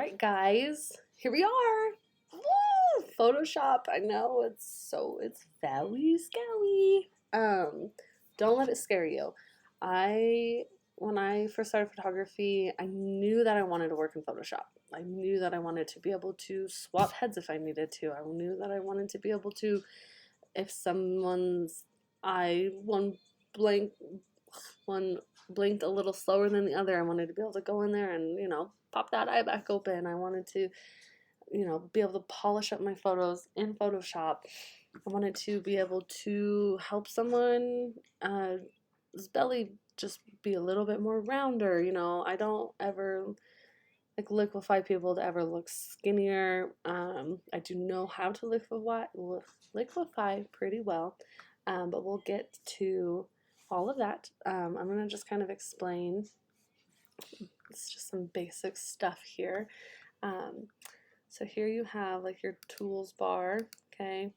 right, guys, here we are. Woo! Photoshop. I know it's very scary. Don't let it scare you. I When I first started photography, I knew that I wanted to work in Photoshop. I knew that I wanted to be able to swap heads if I needed to. I knew that I wanted to be able to, if someone's eye blank one blinked a little slower than the other, I wanted to be able to go in there and, pop that eye back open. I wanted to, be able to polish up my photos in Photoshop. I wanted to be able to help someone's belly just be a little bit more rounder. I don't ever like liquefy people to ever look skinnier. I do know how to liquefy pretty well, but we'll get to all of that. I'm going to just kind of explain. It's just some basic stuff here. So here you have like your tools bar, okay?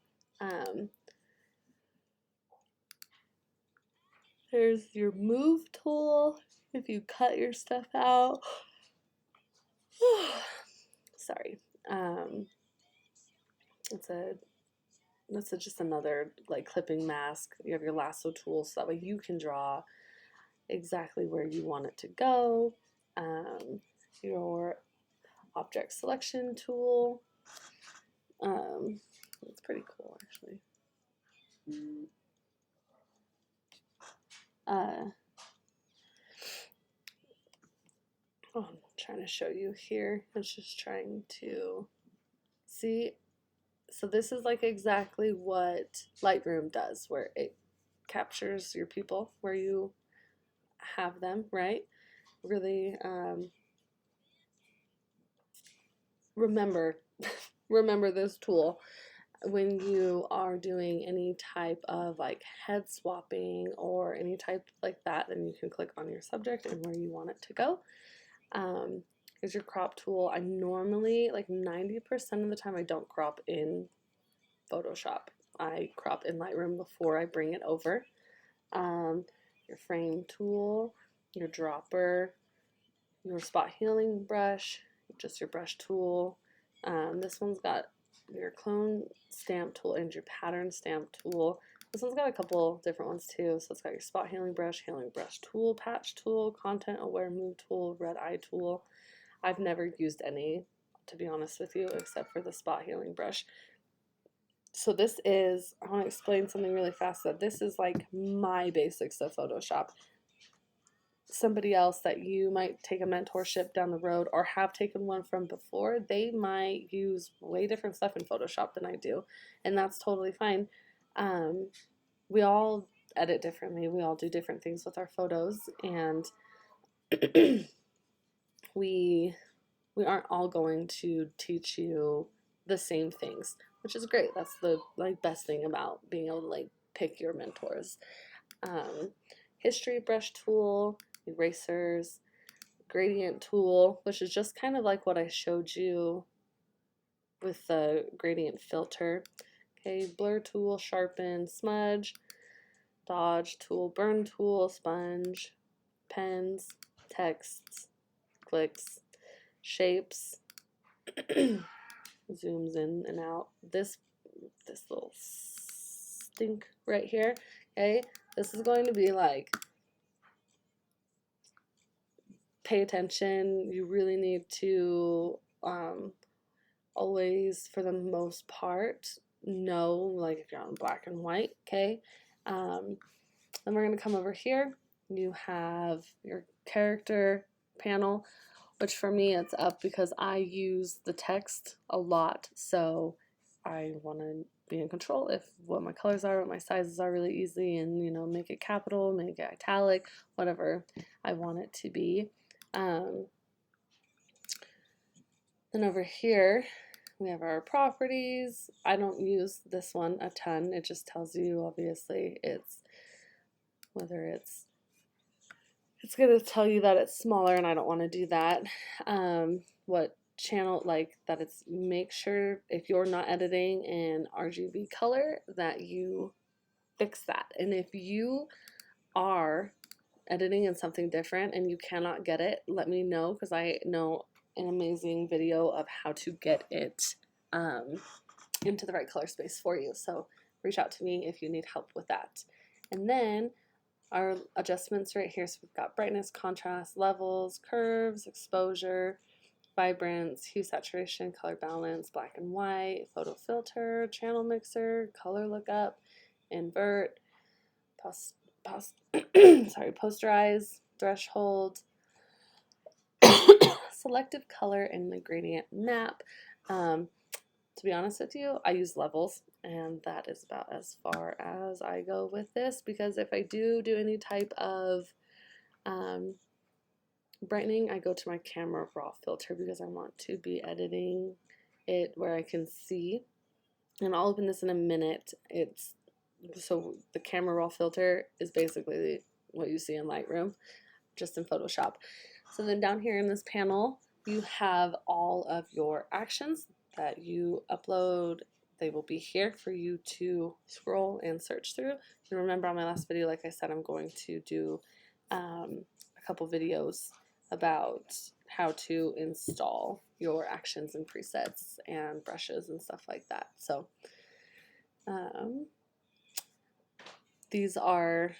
There's your move tool if you cut your stuff out. Sorry. That's just another like clipping mask. You have your lasso tool so that way you can draw exactly where you want it to go. Your object selection tool. It's pretty cool actually. I'm trying to show you here. I was just trying to see. So this is like exactly what Lightroom does, where it captures your people where you have them, right? Really remember this tool when you are doing any type of like head swapping or any type like that. Then you can click on your subject and where you want it to go. Here's your crop tool. I normally, like 90% of the time, I don't crop in Photoshop. I crop in Lightroom before I bring it over. Your frame tool, your dropper, your spot healing brush, just your brush tool. This one's got your clone stamp tool and your pattern stamp tool. This one's got a couple different ones too. So it's got your spot healing brush tool, patch tool, content aware move tool, red eye tool. I've never used any, to be honest with you, except for the spot healing brush. So this is, I want to explain something really fast, that this is like my basics of Photoshop. Somebody else that you might take a mentorship down the road or have taken one from before, they might use way different stuff in Photoshop than I do, and that's totally fine. We all edit differently. We all do different things with our photos, and we aren't all going to teach you the same things, which is great. That's the best thing about being able to pick your mentors. History brush tool, erasers, gradient tool, which is just kind of like what I showed you with the gradient filter. Okay, blur tool, sharpen, smudge, dodge tool, burn tool, sponge, pens, texts, clicks, shapes, zooms in and out. This little stink right here, okay, this is going to be like, pay attention. You really need to always, for the most part, know, like if you're on black and white, okay? Then we're going to come over here. You have your character panel, which for me it's up because I use the text a lot, so I want to be in control if what my colors are, what my sizes are really easy, and make it capital, make it italic, whatever I want it to be. Then over here we have our properties. I don't use this one a ton. It just tells you, obviously, it's going to tell you that it's smaller, and I don't want to do that. What channel, that it's, make sure if you're not editing in RGB color that you fix that. And if you are editing in something different and you cannot get it, let me know, because I know an amazing video of how to get it into the right color space for you. So reach out to me if you need help with that. And then our adjustments right here. So we've got brightness, contrast, levels, curves, exposure, vibrance, hue, saturation, color balance, black and white, photo filter, channel mixer, color lookup, invert, posterize, threshold, selective color, and the gradient map. To be honest with you, I use levels, and that is about as far as I go with this, because if I do any type of brightening, I go to my camera raw filter because I want to be editing it where I can see. And I'll open this in a minute. So the camera raw filter is basically what you see in Lightroom, just in Photoshop. So then down here in this panel, you have all of your actions that you upload. They will be here for you to scroll and search through. And remember, on my last video, like I said, I'm going to do a couple videos about how to install your actions and presets and brushes and stuff like that. So these are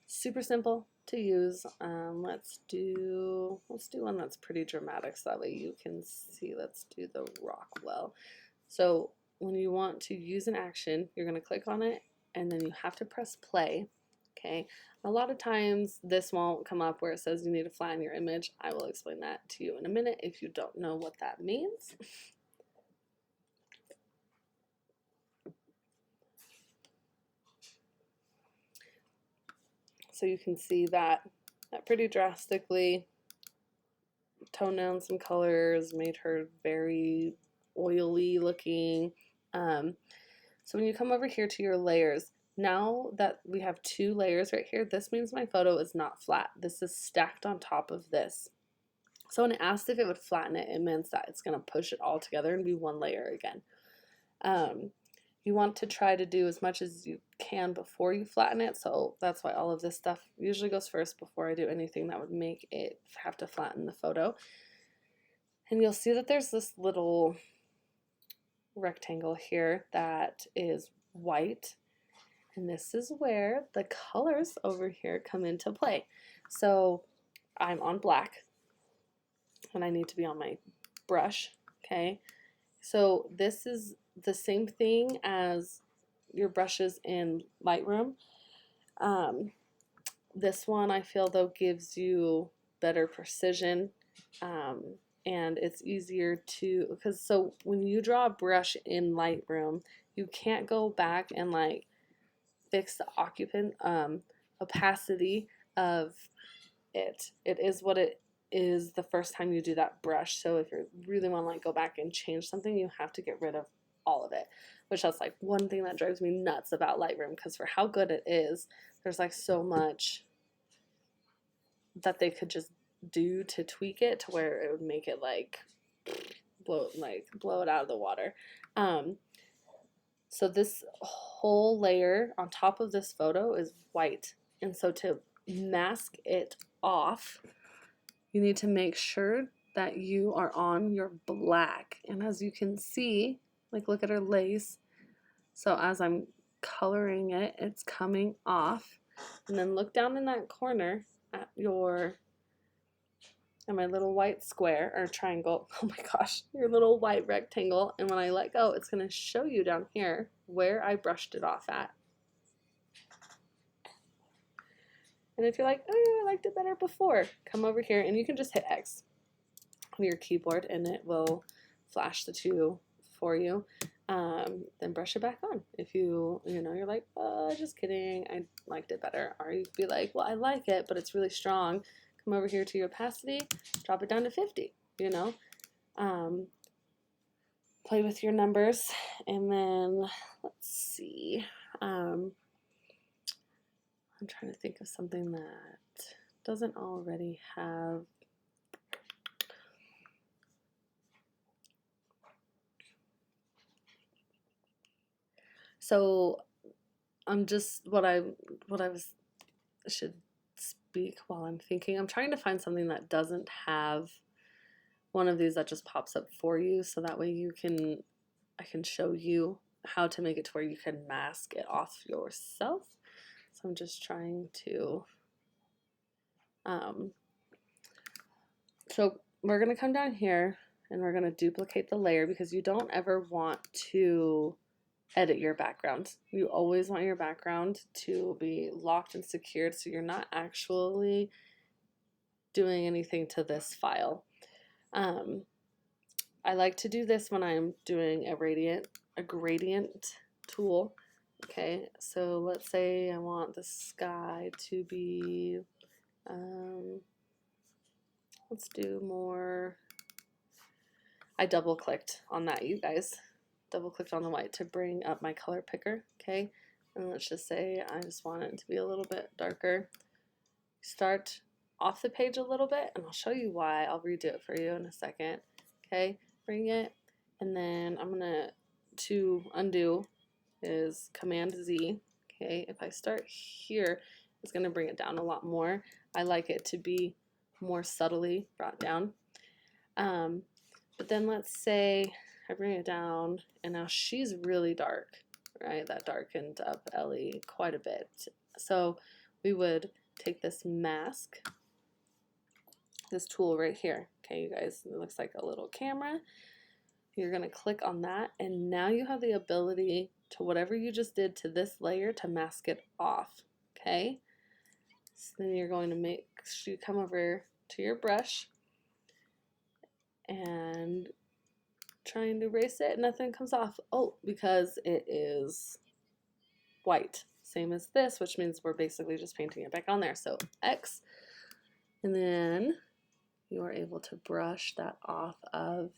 super simple to use. Let's do one that's pretty dramatic so that way you can see. Let's do the Rockwell. So when you want to use an action, you're going to click on it and then you have to press play. Okay, a lot of times this won't come up where it says you need to flatten your image. I will explain that to you in a minute if you don't know what that means. So you can see that pretty drastically toned down some colors, made her very oily looking. So when you come over here to your layers, now that we have two layers right here, this means my photo is not flat. This is stacked on top of this. So when it asked if it would flatten it, it means that it's going to push it all together and be one layer again. You want to try to do as much as you can before you flatten it, so that's why all of this stuff usually goes first before I do anything that would make it have to flatten the photo. And you'll see that there's this little rectangle here that is white, and this is where the colors over here come into play. So I'm on black and I need to be on my brush. Okay, so this is the same thing as your brushes in Lightroom. This one I feel though gives you better precision, and it's easier to, because so when you draw a brush in Lightroom, you can't go back and like fix the opacity of it. It is what it is the first time you do that brush. So if you really want to like go back and change something, you have to get rid of all of it, which that's like one thing that drives me nuts about Lightroom, because for how good it is, there's like so much that they could just do to tweak it to where it would make it like blow it out of the water. So this whole layer on top of this photo is white, and so to mask it off, you need to make sure that you are on your black. And as you can see, like look at her lace. So as I'm coloring it, it's coming off. And then look down in that corner at my little white square or triangle. Oh my gosh, your little white rectangle. And when I let go, it's going to show you down here where I brushed it off at. And if you're like, oh, I liked it better before, come over here and you can just hit X on your keyboard and it will flash the two for you. Then brush it back on. If you're like, oh, just kidding, I liked it better. Or you could be like, well, I like it, but it's really strong. Come over here to your opacity, drop it down to 50, play with your numbers, and then let's see. I'm trying to think of something that doesn't already have. So I'm just should speak while I'm thinking. I'm trying to find something that doesn't have one of these that just pops up for you, so that way I can show you how to make it to where you can mask it off yourself. So I'm just trying to, so we're going to come down here and we're going to duplicate the layer, because you don't ever want to edit your background. You always want your background to be locked and secured, so you're not actually doing anything to this file. I like to do this when I'm doing a gradient tool. Okay, so let's say I want the sky to be, let's do more. I double clicked on that, you guys. Double clicked on the white to bring up my color picker. Okay, and let's just say I just want it to be a little bit darker. Start off the page a little bit, and I'll show you why. I'll redo it for you in a second. Okay, bring it, and then I'm gonna, to undo is Command Z. Okay, if I start here, it's gonna bring it down a lot more. I like it to be more subtly brought down. But then let's say I bring it down, and now she's really dark, right? That darkened up Ellie quite a bit. So we would take this mask, this tool right here. Okay, you guys, it looks like a little camera. You're going to click on that, and now you have the ability to, whatever you just did to this layer, to mask it off. Okay, so then you're going to make sure you come over to your brush and trying to erase it, nothing comes off. Oh, because it is white, same as this, which means we're basically just painting it back on there. So X, and then you are able to brush that off of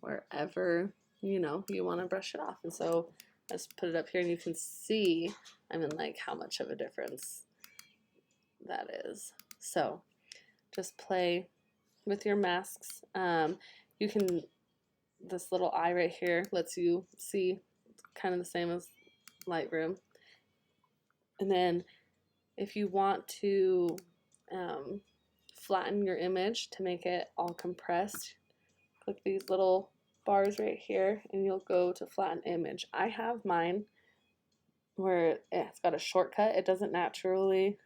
wherever you want to brush it off. And so I just put it up here, and you can see, I mean, like, how much of a difference that is. So just play with your masks. You can, this little eye right here lets you see, kind of the same as Lightroom. And then if you want to flatten your image to make it all compressed, click these little bars right here, and you'll go to flatten image. I have mine where it's got a shortcut. It doesn't naturally,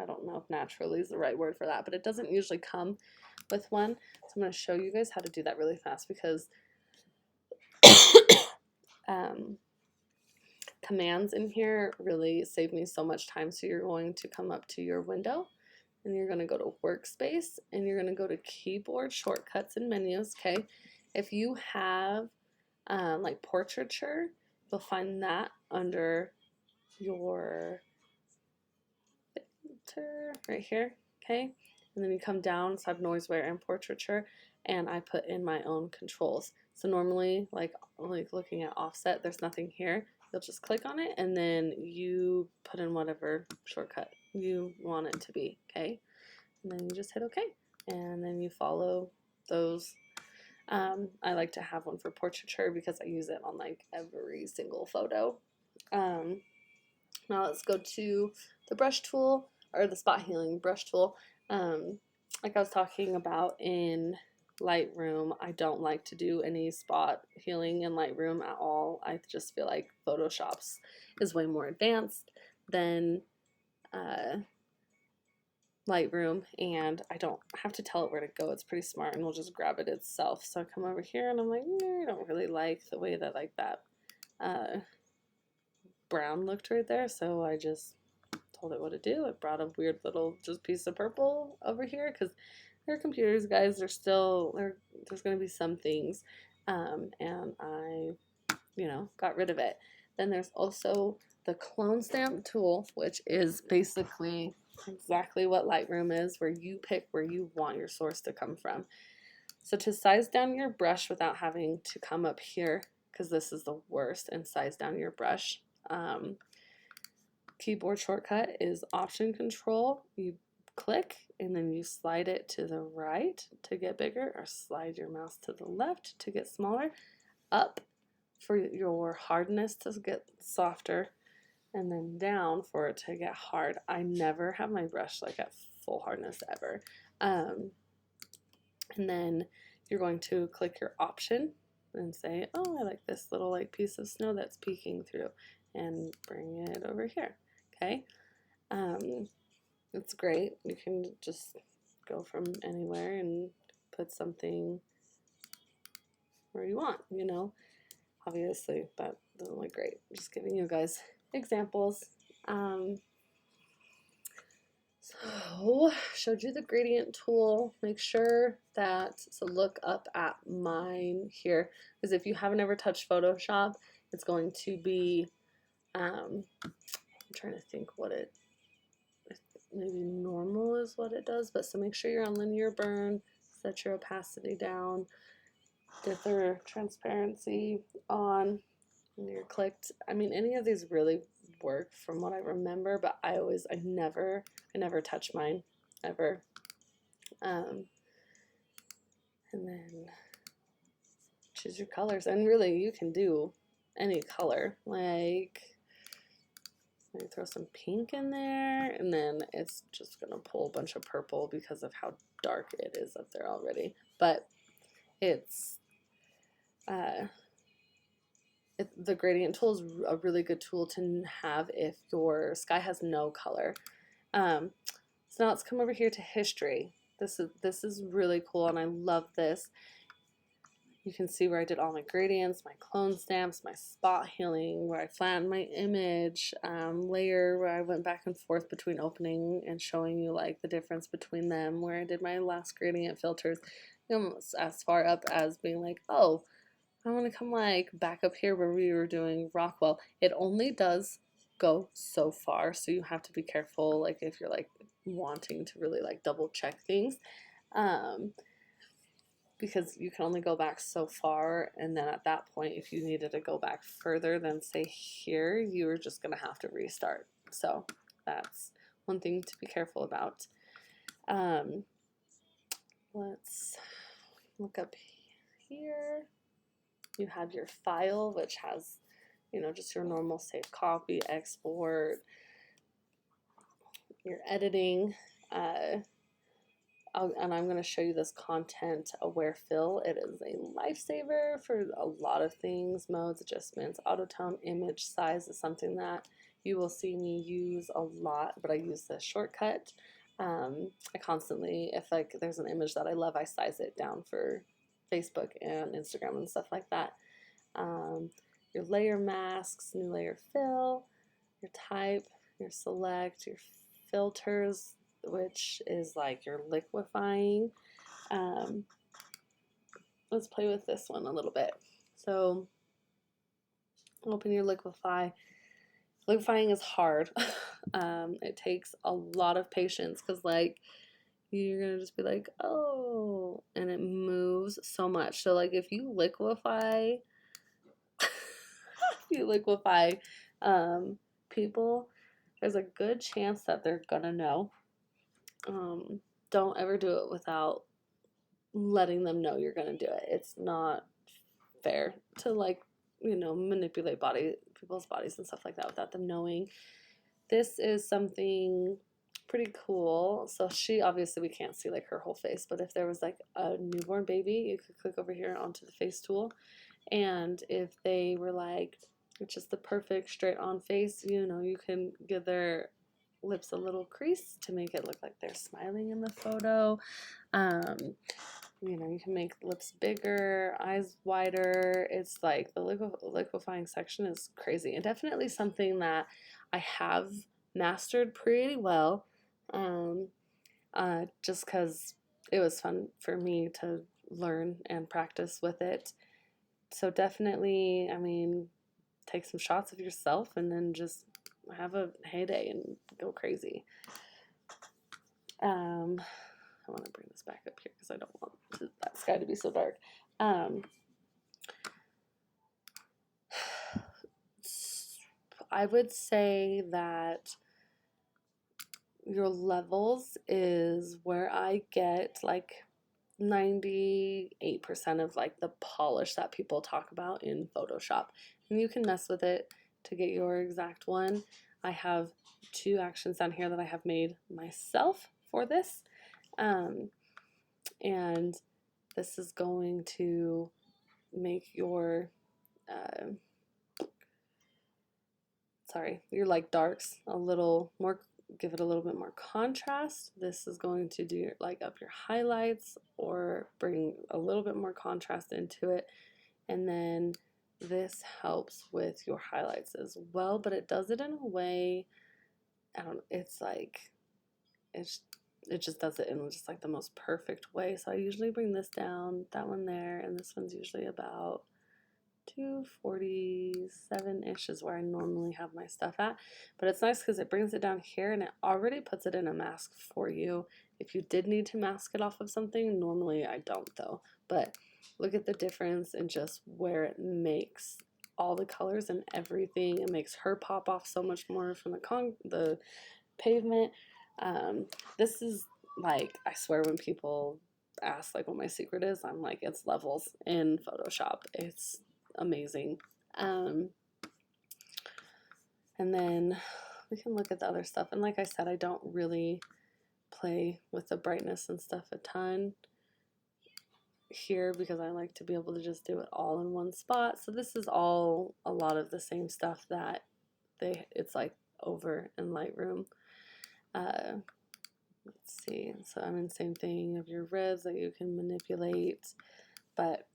I don't know if naturally is the right word for that, but it doesn't usually come with one. So I'm going to show you guys how to do that really fast, because commands in here really save me so much time. So you're going to come up to your window, and you're going to go to workspace, and you're going to go to keyboard shortcuts and menus. Okay, if you have like portraiture, you'll find that under your filter right here. Okay, and then you come down, so I have noiseware and portraiture, and I put in my own controls. So normally, like looking at offset, there's nothing here. You'll just click on it, and then you put in whatever shortcut you want it to be. Okay, and then you just hit OK, and then you follow those. I like to have one for portraiture because I use it on like every single photo. Now let's go to the brush tool, or the spot healing brush tool. Like I was talking about in Lightroom, I don't like to do any spot healing in Lightroom at all. I just feel like Photoshop's is way more advanced than Lightroom, and I don't have to tell it where to go. It's pretty smart, and we'll just grab it itself. So I come over here, and I'm like, I don't really like the way that that brown looked right there, so I just told it what to do. It brought a weird little just piece of purple over here, because their computers, guys, there's going to be some things, and I, got rid of it. Then there's also the clone stamp tool, which is basically exactly what Lightroom is, where you pick where you want your source to come from. So to size down your brush without having to come up here, because this is the worst, and size down your brush, keyboard shortcut is Option Control. You click, and then you slide it to the right to get bigger, or slide your mouse to the left to get smaller, up for your hardness to get softer, and then down for it to get hard. I never have my brush like at full hardness ever. And then you're going to click your option and say, oh, I like this little like piece of snow that's peeking through, and bring it over here. Okay. It's great. You can just go from anywhere and put something where you want, you know. Obviously, that doesn't look great. I'm just giving you guys examples. So, showed you the gradient tool. Make sure that, so look up at mine here, because if you haven't ever touched Photoshop, it's going to be, I'm trying to think what it, maybe normal is what it does, but so make sure you're on linear burn, set your opacity down, get the transparency on, and you're clicked. I mean, any of these really work from what I remember, but I never touch mine, ever. And then choose your colors, and really you can do any color. Like, maybe throw some pink in there, and then it's just gonna pull a bunch of purple because of how dark it is up there already. But it's the gradient tool is a really good tool to have if your sky has no color. So now let's come over here to history. This is really cool, and I love this. You can see where I did all my gradients, my clone stamps, my spot healing, where I flattened my image, layer, where I went back and forth between opening and showing you like the difference between them, where I did my last gradient filters, almost as far up as being like, oh, I want to come like back up here where we were doing Rockwell. It only does go so far, so you have to be careful, like if you're like wanting to really like double check things, because you can only go back so far, and then at that point, if you needed to go back further than say here, you were just gonna have to restart. So that's one thing to be careful about. Let's look up here. You have your file, which has, you know, just your normal save copy, export, your editing, and I'm going to show you this content aware fill. It is a lifesaver for a lot of things, modes, adjustments, autotone, image size is something that you will see me use a lot, but I use this shortcut. I constantly, if like there's an image that I love, I size it down for Facebook and Instagram and stuff like that. Your layer masks, new layer fill, your type, your select, your filters, which is like your liquefying. Let's play with this one a little bit. So open your liquefy. Liquefying is hard. It takes a lot of patience, because like you're gonna just be like, oh, and it moves so much. So like if you liquefy people, there's a good chance that they're gonna know. Don't ever do it without letting them know you're gonna do it. It's not fair to like, you know, manipulate people's bodies and stuff like that without them knowing. This is something pretty cool. So she, obviously we can't see like her whole face, but if there was like a newborn baby, you could click over here onto the face tool, and if they were like just the perfect straight on face, you know, you can give their lips a little crease to make it look like they're smiling in the photo. You know, you can make lips bigger, eyes wider. It's like the liquefying section is crazy, and definitely something that I have mastered pretty well, just because it was fun for me to learn and practice with it. So definitely, I mean, take some shots of yourself and then just have a heyday and go crazy. I want to bring this back up here because I don't want that sky to be so dark. I would say that your levels is where I get like 98% of like the polish that people talk about in Photoshop. And you can mess with it to get your exact one. I have 2 actions down here that I have made myself for this. And This is going to make your your like darks a little more, give it a little bit more contrast. This is going to do like up your highlights or bring a little bit more contrast into it. And then this helps with your highlights as well, but it does it in a way, I don't, it's like, it just does it in just like the most perfect way. So I usually bring this down, that one there, and this one's usually about 247-ish is where I normally have my stuff at. But it's nice because it brings it down here and it already puts it in a mask for you. If you did need to mask it off of something, normally I don't though. But look at the difference in just where it makes all the colors and everything. It makes her pop off so much more from the pavement. This is like, I swear when people ask like what my secret is, I'm like, it's levels in Photoshop. It's amazing. And then we can look at the other stuff. And like I said, I don't really play with the brightness and stuff a ton here because I like to be able to just do it all in one spot. So this is all a lot of the same stuff that it's like over in Lightroom. Let's see, so I mean, same thing of your reds that you can manipulate, but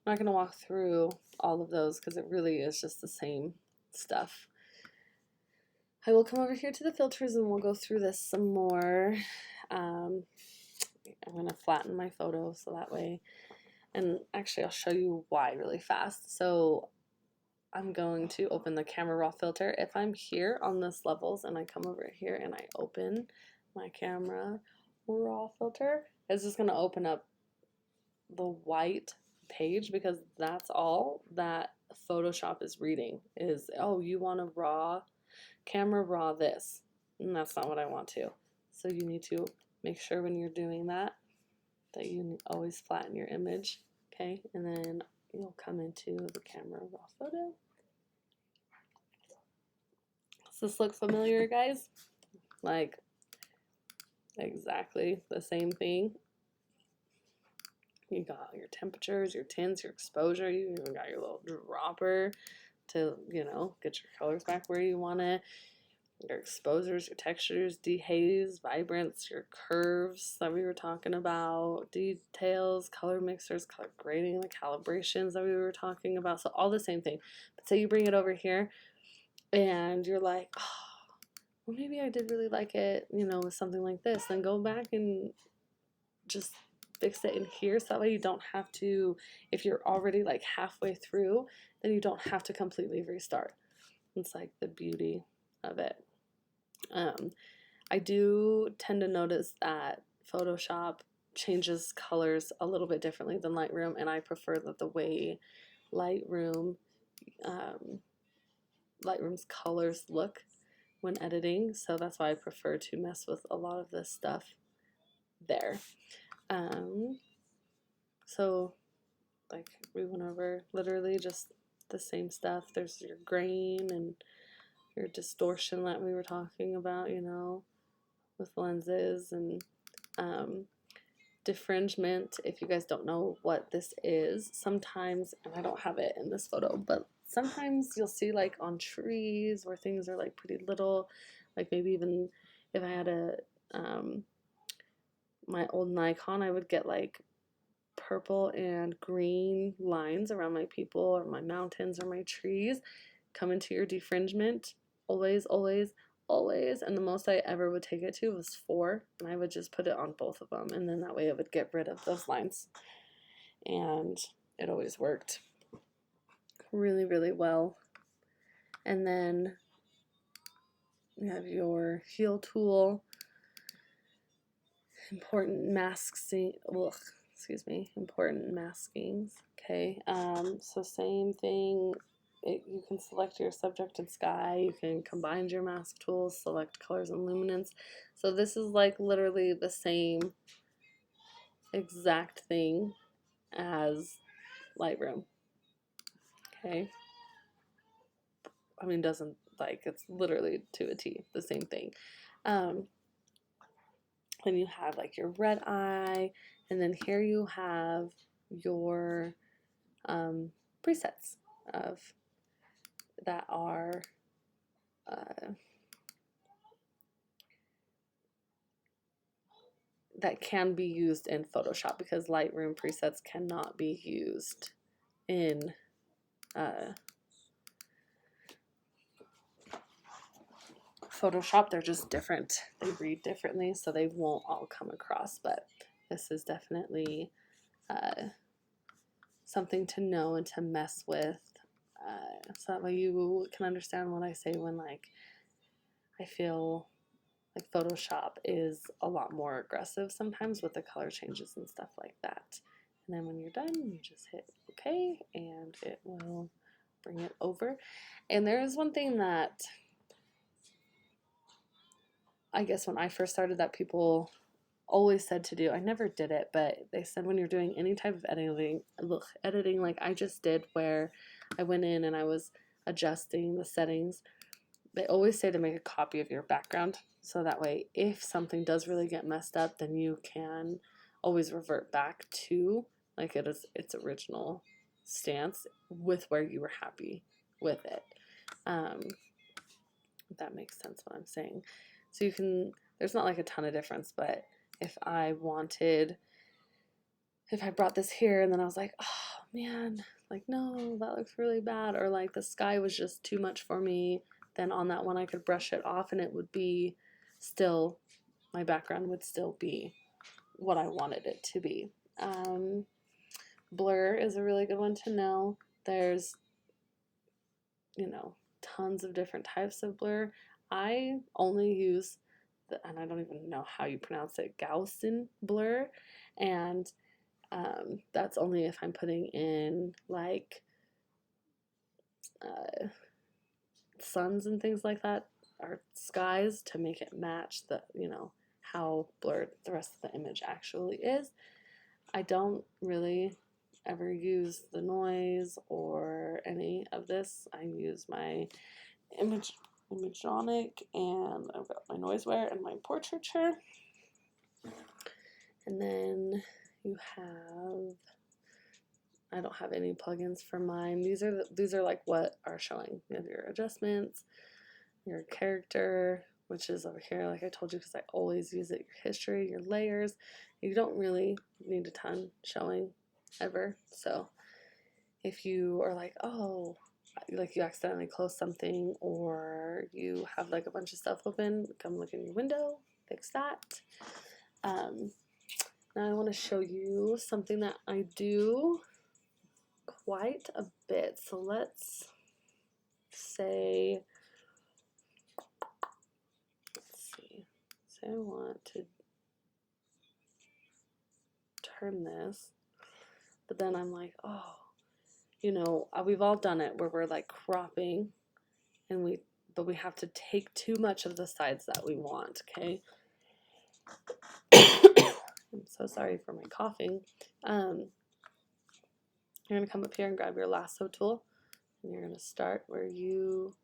I'm not going to walk through all of those because it really is just the same stuff. I will come over here to the filters and we'll go through this some more. I'm going to flatten my photo so that way, and actually I'll show you why really fast. So I'm going to open the camera raw filter. If I'm here on this levels and I come over here and I open my camera raw filter, it's just going to open up the white page because that's all that Photoshop is reading is, oh, you want to raw, camera raw this, and that's not what I want to. So you need to make sure when you're doing that you always flatten your image, okay? And then you'll come into the camera raw photo. Does this look familiar, guys? Like exactly the same thing. You got your temperatures, your tints, your exposure. You even got your little dropper to, you know, get your colors back where you want it. Your exposures, your textures, dehaze, vibrance, your curves that we were talking about, details, color mixers, color grading, the calibrations that we were talking about. So all the same thing. But say you bring it over here and you're like, oh, well, maybe I did really like it, you know, with something like this. Then go back and just fix it in here so that way you don't have to, if you're already like halfway through, then you don't have to completely restart. It's like the beauty of it. I do tend to notice that Photoshop changes colors a little bit differently than Lightroom, and I prefer that the way Lightroom's colors look when editing, so that's why I prefer to mess with a lot of this stuff there. So like we went over literally just the same stuff. There's your grain and your distortion that we were talking about, you know, with lenses, and diffringement. If you guys don't know what this is, sometimes, and I don't have it in this photo, but sometimes you'll see like on trees where things are like pretty little, like maybe even if I had a my old Nikon, I would get like purple and green lines around my people or my mountains or my trees. Come into your defringement, always, always, always, and the most I ever would take it to was 4, and I would just put it on both of them, and then that way it would get rid of those lines, and it always worked really, really well. And then you have your heal tool, important important maskings. Okay, so same thing. You can select your subject and sky. You can combine your mask tools, select colors and luminance. So this is like literally the same exact thing as Lightroom. Okay, I mean, doesn't like, it's literally to a T the same thing. Then you have like your red eye And then here you have your presets of that are that can be used in Photoshop, because Lightroom presets cannot be used in Photoshop. They're just different. They read differently, so they won't all come across. But this is definitely something to know and to mess with, so that way you can understand what I say when, like, I feel like Photoshop is a lot more aggressive sometimes with the color changes and stuff like that. And then when you're done, you just hit OK, and it will bring it over. And there is one thing that I guess when I first started that people always said to do. I never did it, but they said when you're doing any type of editing like I just did, where I went in and I was adjusting the settings, they always say to make a copy of your background, so that way if something does really get messed up, then you can always revert back to like its original stance with where you were happy with it. If that makes sense what I'm saying. So you can, there's not like a ton of difference, but if I brought this here and then I was like, oh man, like no, that looks really bad, or like the sky was just too much for me, then on that one I could brush it off and it would be still, my background would still be what I wanted it to be. Blur is a really good one to know. There's, tons of different types of blur. I only use and I don't even know how you pronounce it, Gaussian blur, and that's only if I'm putting in like suns and things like that, or skies, to make it match the, how blurred the rest of the image actually is. I don't really ever use the noise or any of this. I use my Imagionic, and I've got my Noiseware and my Portraiture. And then you have, I don't have any plugins for mine. These are like what are showing. You have your adjustments, your character, which is over here, like I told you, because I always use it, your history, your layers. You don't really need a ton showing ever. So if you are like, oh, like you accidentally close something, or you have like a bunch of stuff open, come look in your window, fix that. Now I want to show you something that I do quite a bit. So let's say, say I want to turn this, but then I'm like, oh, we've all done it where we're like cropping, and but we have to take too much of the sides that we want, okay? I'm so sorry for my coughing. You're going to come up here and grab your lasso tool, and you're going to start where you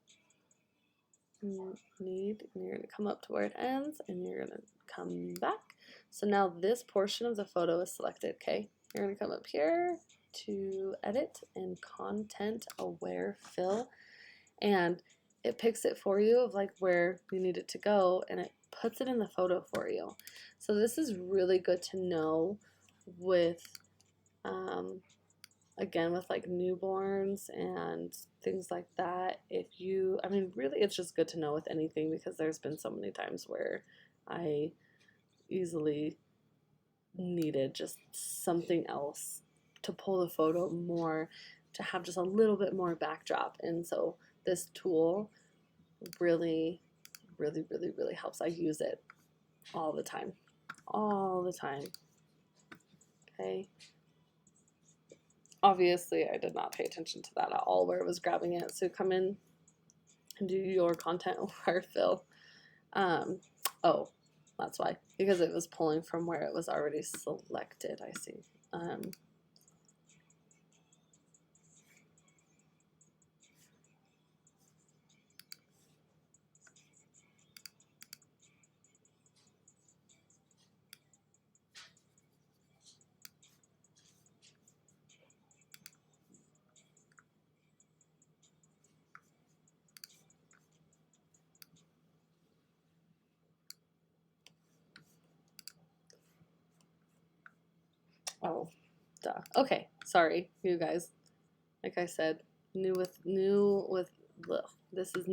need, and you're going to come up to where it ends, and you're going to come back. So now this portion of the photo is selected, okay? You're going to come up here to edit and content aware fill, and it picks it for you of like where you need it to go, and it puts it in the photo for you. So this is really good to know with again, with like newborns and things like that. Really it's just good to know with anything, because there's been so many times where I easily needed just something else to pull the photo more, to have just a little bit more backdrop. And so this tool really, really, really, really helps. I use it all the time. Okay. Obviously, I did not pay attention to that at all where it was grabbing it. So come in and do your content aware fill. Oh, that's why. Because it was pulling from where it was already selected, I see. Oh, duh. Okay, sorry, you guys. Like I said, new with ugh, this is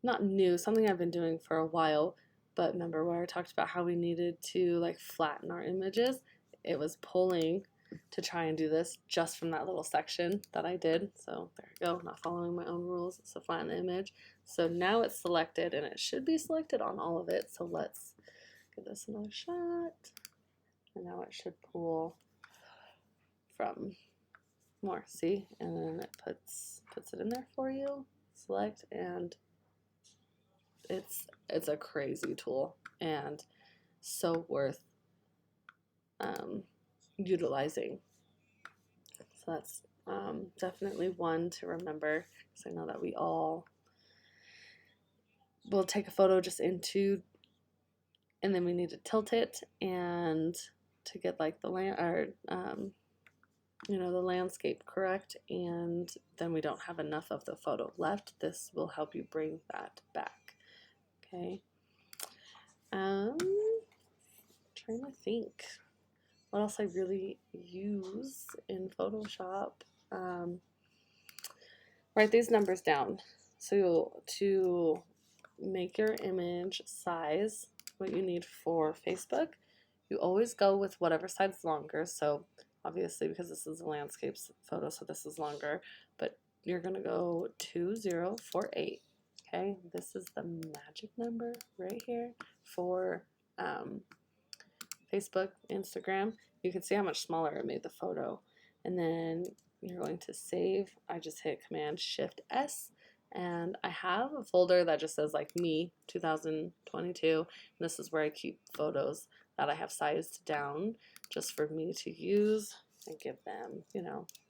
not new, something I've been doing for a while. But remember where I talked about how we needed to like flatten our images? It was pulling to try and do this just from that little section that I did. So there you go, not following my own rules. So flatten the image. So now it's selected, and it should be selected on all of it. So let's give this another shot. And now it should pull from more, see? And then it puts it in there for you. Select, and it's a crazy tool and so worth utilizing. So that's definitely one to remember, because I know that we all will take a photo just into, and then we need to tilt it and to get like the land or the landscape correct, and then we don't have enough of the photo left. This will help you bring that back. Okay. Trying to think what else I really use in Photoshop. Write these numbers down. So to make your image size, what you need for Facebook, you always go with whatever side's longer. So obviously, because this is a landscapes photo, so this is longer, but you're gonna go 2048. Okay, this is the magic number right here for Facebook, Instagram. You can see how much smaller it made the photo. And then you're going to save. I just hit Command Shift S, and I have a folder that just says like me 2022, and this is where I keep photos that I have sized down just for me to use and give them,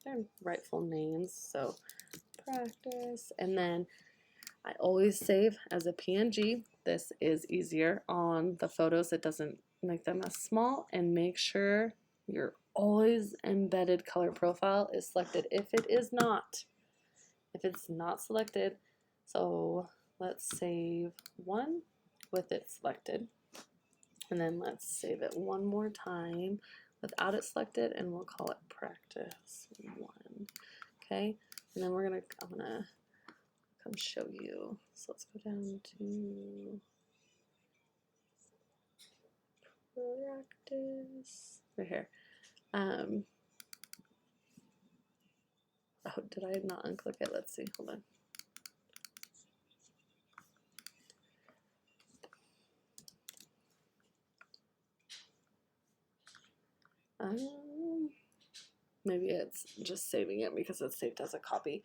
their rightful names. So practice, and then I always save as a PNG. This is easier on the photos. It doesn't make them as small, and make sure your always embedded color profile is selected. If it's not selected, so let's save one with it selected, and then let's save it one more time without it selected, and we'll call it practice 1. Okay, and then I'm gonna come show you. So let's go down to practice right here. Oh, did I not unclick it? Let's see. Hold on. Maybe it's just saving it because it's saved as a copy.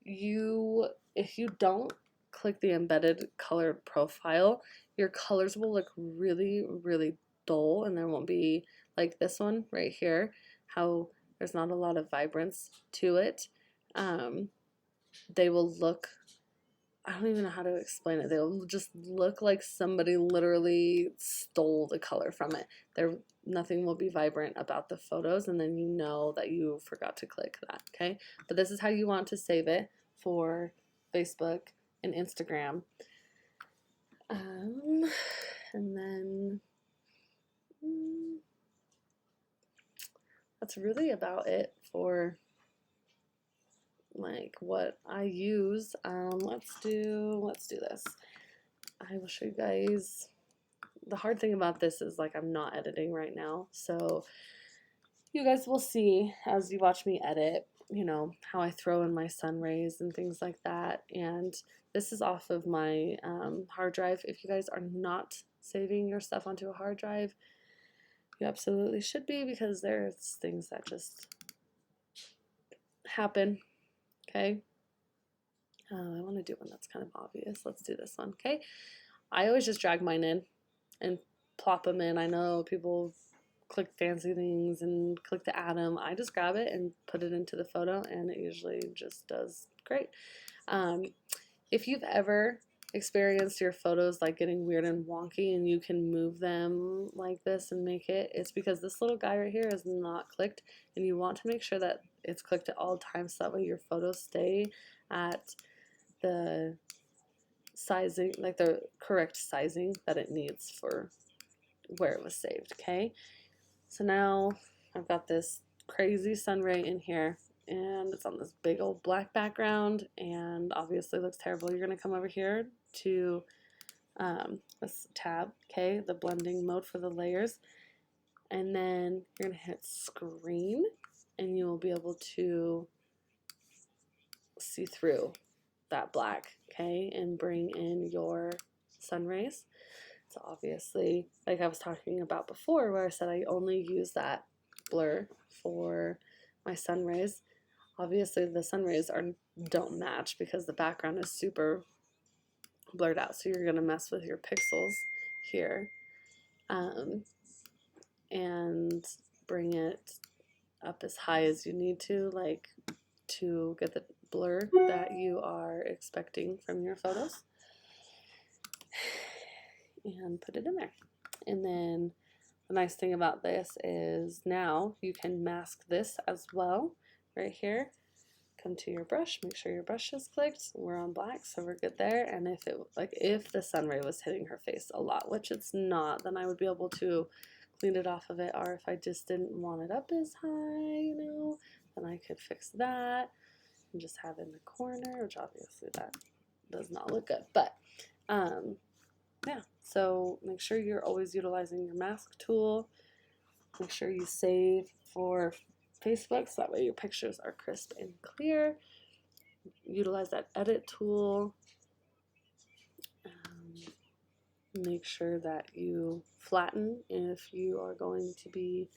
If you don't click the embedded color profile, your colors will look really, really dull, and there won't be like this one right here, how there's not a lot of vibrance to it. They will look, I don't even know how to explain it. They'll just look like somebody literally stole the color from it. Nothing will be vibrant about the photos, and then you know that you forgot to click that, okay? But this is how you want to save it for Facebook and Instagram. And then that's really about it for like what I use. Let's do this. I will show you guys. The hard thing about this is like I'm not editing right now, so you guys will see as you watch me edit, how I throw in my sun rays and things like that. And this is off of my hard drive. If you guys are not saving your stuff onto a hard drive, you absolutely should be, because there's things that just happen. Okay. I want to do one that's kind of obvious. Let's do this one. Okay. I always just drag mine in and plop them in. I know people click fancy things and click to add them. I just grab it and put it into the photo, and it usually just does great. If you've ever experienced your photos like getting weird and wonky and you can move them like this and it's because this little guy right here is not clicked, and you want to make sure that it's clicked at all times, so that way your photos stay at the sizing, like the correct sizing that it needs for where it was saved, okay? So now I've got this crazy sun ray in here, and it's on this big old black background, and obviously looks terrible. You're going to come over here to this tab, okay, the blending mode for the layers, and then you're going to hit screen, and you will be able to see through that black, okay, and bring in your sun rays. So obviously, like I was talking about before, where I said I only use that blur for my sun rays. Obviously, the sun rays don't match because the background is super blurred out. So you're gonna mess with your pixels here, and bring it up as high as you need to, like to get the blur that you are expecting from your photos, and put it in there. And then the nice thing about this is now you can mask this as well right here. Come to your brush, make sure your brush is clicked. We're on black, so we're good there. And if the sun ray was hitting her face a lot, which it's not, then I would be able to clean it off of it. Or if I just didn't want it up as high, then I could fix that and just have it in the corner, which obviously that does not look good. But yeah, so make sure you're always utilizing your mask tool. Make sure you save for Facebook so that way your pictures are crisp and clear. Utilize that edit tool. Make sure that you flatten if you are going to be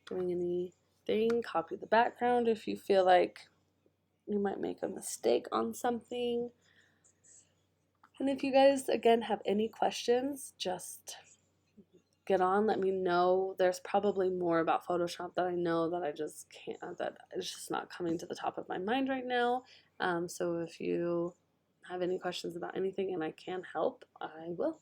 doing anything. Copy the background if you feel like you might make a mistake on something. And if you guys, again, have any questions, just get on, let me know. There's probably more about Photoshop that I know that I just can't, that it's just not coming to the top of my mind right now. So if you have any questions about anything and I can help, I will.